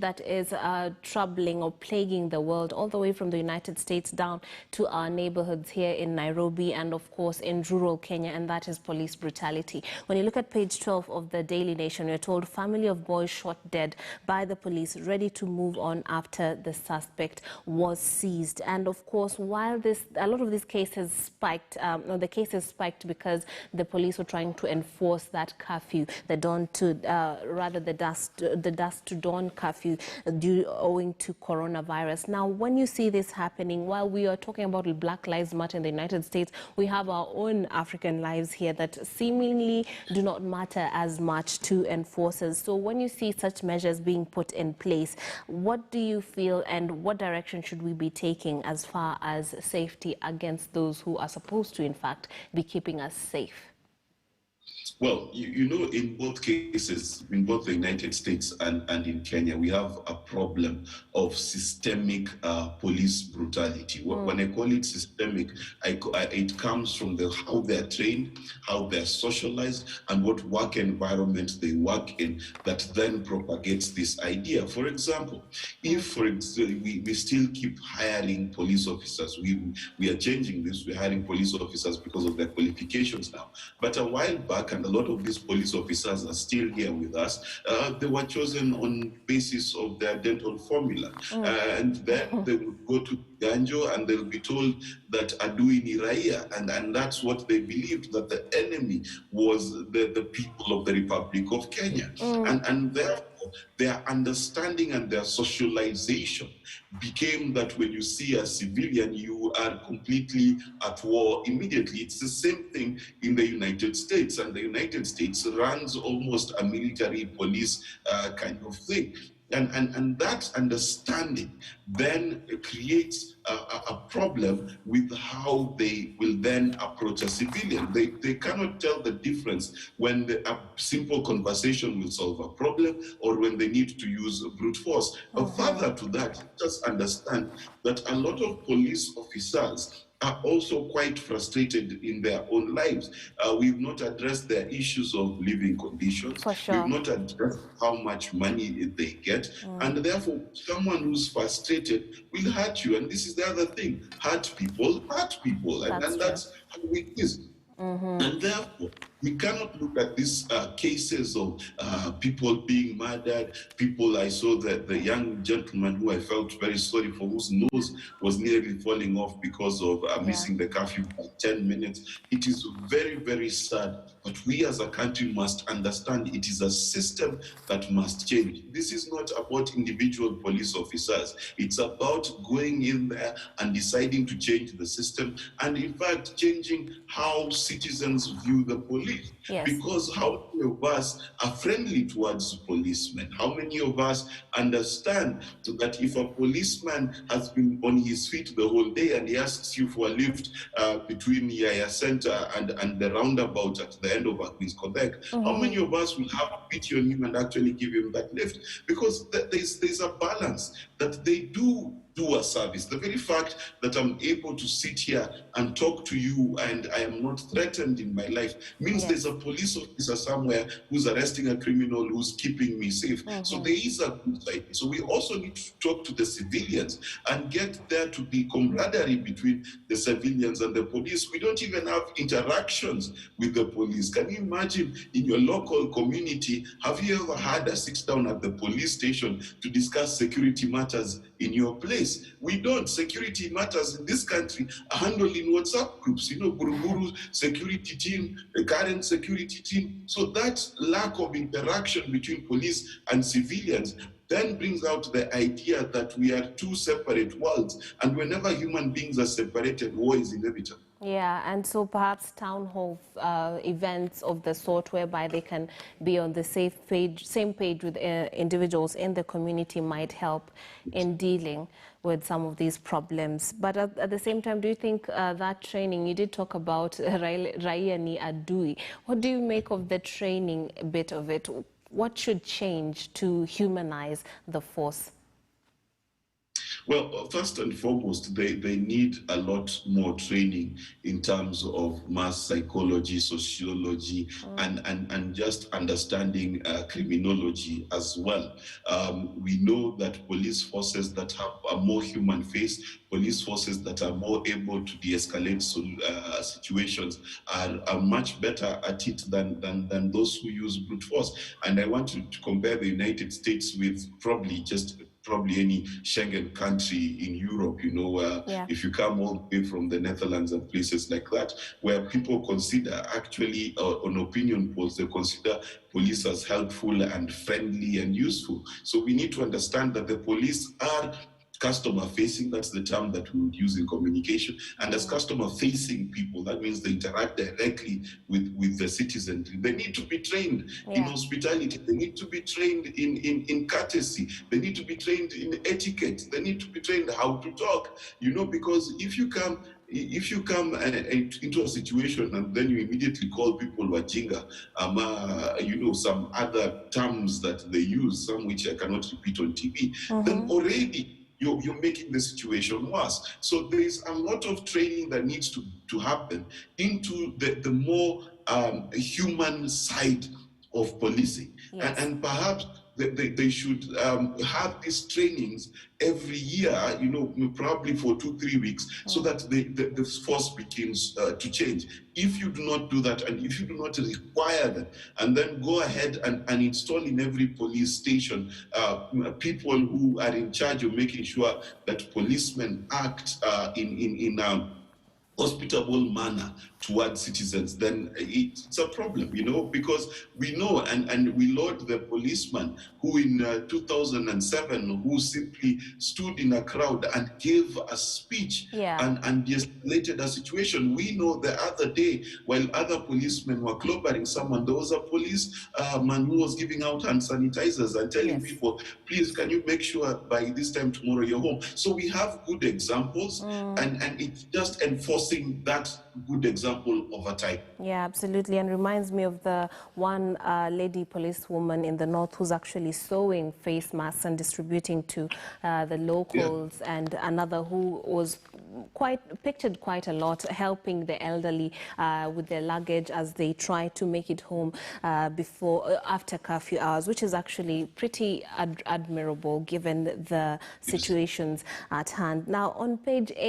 that is troubling or plaguing the world, all the way from the United States down to our neighborhoods here in Nairobi and, of course, in rural Kenya, and that is police brutality. When you look at page 12 of the Daily Nation, we're told family of boy shot dead by the police, ready to move on after the suspect was seized. And, of course, while a lot of these cases spiked, the cases spiked because the police were trying to enforce that curfew, the dusk to dawn curfew, owing to coronavirus. Now, when you see this happening, while we are talking about Black Lives Matter in the United States, we have our own African lives here that seemingly do not matter as much to enforcers. So when you see such measures being put in place, what do you feel and what direction should we be taking as far as safety against those who are supposed to, in fact, be keeping us safe? Well, you know, in both cases, in both the United States and in Kenya, we have a problem of systemic police brutality. When I call it systemic, it comes from how they're trained, how they're socialized, and what work environment they work in that then propagates this idea. For example, if we still keep hiring police officers, we are changing this, we're hiring police officers because of their qualifications now. But a while back, and a lot of these police officers are still here with us, they were chosen on basis of their dental formula. And then they would go to Ganjo and they'll be told that adui ni raia, and that's what they believed, that the enemy was the people of the Republic of Kenya. And therefore, their understanding and their socialization became that when you see a civilian, you are completely at war immediately. It's the same thing in the United States, and the United States runs almost a military police kind of thing. And that understanding then creates a problem with how they will then approach a civilian. They cannot tell the difference when a simple conversation will solve a problem or when they need to use brute force. Further to that, just understand that a lot of police officers are also quite frustrated in their own lives. We've not addressed their issues of living conditions. For sure. We've not addressed how much money they get. And therefore, someone who's frustrated will hurt you. And this is the other thing. Hurt people. And that's how it is. And therefore, we cannot look at these cases of people being murdered. I saw the young gentleman who I felt very sorry for, whose nose was nearly falling off because of missing the curfew by 10 minutes. It is very, very sad. But we as a country must understand it is a system that must change. This is not about individual police officers. It's about going in there and deciding to change the system and, in fact, changing how citizens view the police. Yes. Because how many of us are friendly towards policemen? How many of us understand that if a policeman has been on his feet the whole day and he asks you for a lift between Yaya Center and the roundabout at the end of Queen's Quebec, how many of us will have pity on him and actually give him that lift? Because there's a balance that they do a service. The very fact that I'm able to sit here and talk to you and I am not threatened in my life means there's a police officer somewhere who's arresting a criminal who's keeping me safe. So there is a good side. So we also need to talk to the civilians and get there to be camaraderie between the civilians and the police. We don't even have interactions with the police. Can you imagine in your local community, have you ever had a sit down at the police station to discuss security matters in your place? We don't. Security matters in this country are handled in WhatsApp groups, Buruburu security team, the current security team. So that lack of interaction between police and civilians then brings out the idea that we are two separate worlds, and whenever human beings are separated, war is inevitable. Yeah, and so perhaps town hall events of the sort whereby they can be on the same page with individuals in the community might help in dealing with some of these problems. But at the same time, do you think that training, you did talk about Raia ni Adui. What do you make of the training bit of it? What should change to humanize the force? Well, first and foremost, they need a lot more training in terms of mass psychology, sociology, and just understanding criminology as well. We know that police forces that have a more human face, police forces that are more able to de-escalate situations are much better at it than those who use brute force. And I want to compare the United States with probably any Schengen country in Europe, Yeah. if you come all the way from the Netherlands and places like that, where people consider actually on opinion polls, they consider police as helpful and friendly and useful. So we need to understand that the police are customer facing, that's the term that we would use in communication, and as customer facing people, that means they interact directly with the citizenry. They need to be trained in hospitality, they need to be trained in courtesy, they need to be trained in etiquette, they need to be trained how to talk, because if you come into a situation and then you immediately call people wajinga, some other terms that they use, some which I cannot repeat on TV, then already you're making the situation worse. So there is a lot of training that needs to happen into the more human side of policing. Yes. And perhaps they should have these trainings every year, probably for 2-3 weeks, so that the force begins to change. If you do not do that, and if you do not require that, and then go ahead and install in every police station people who are in charge of making sure that policemen act in hospitable manner towards citizens, then it's a problem, because we know and we laud the policeman who in 2007, who simply stood in a crowd and gave a speech and de-escalated a situation. We know the other day, while other policemen were clobbering someone, there was a police man who was giving out hand sanitizers and telling people, please, can you make sure by this time tomorrow you're home? So we have good examples, and it's just enforcing that good example over time. Yeah, absolutely, and reminds me of the one lady policewoman in the north who's actually sewing face masks and distributing to the locals, and another who was pictured quite a lot, helping the elderly with their luggage as they try to make it home after curfew hours, which is actually pretty admirable given the situations at hand. Now, on page 8.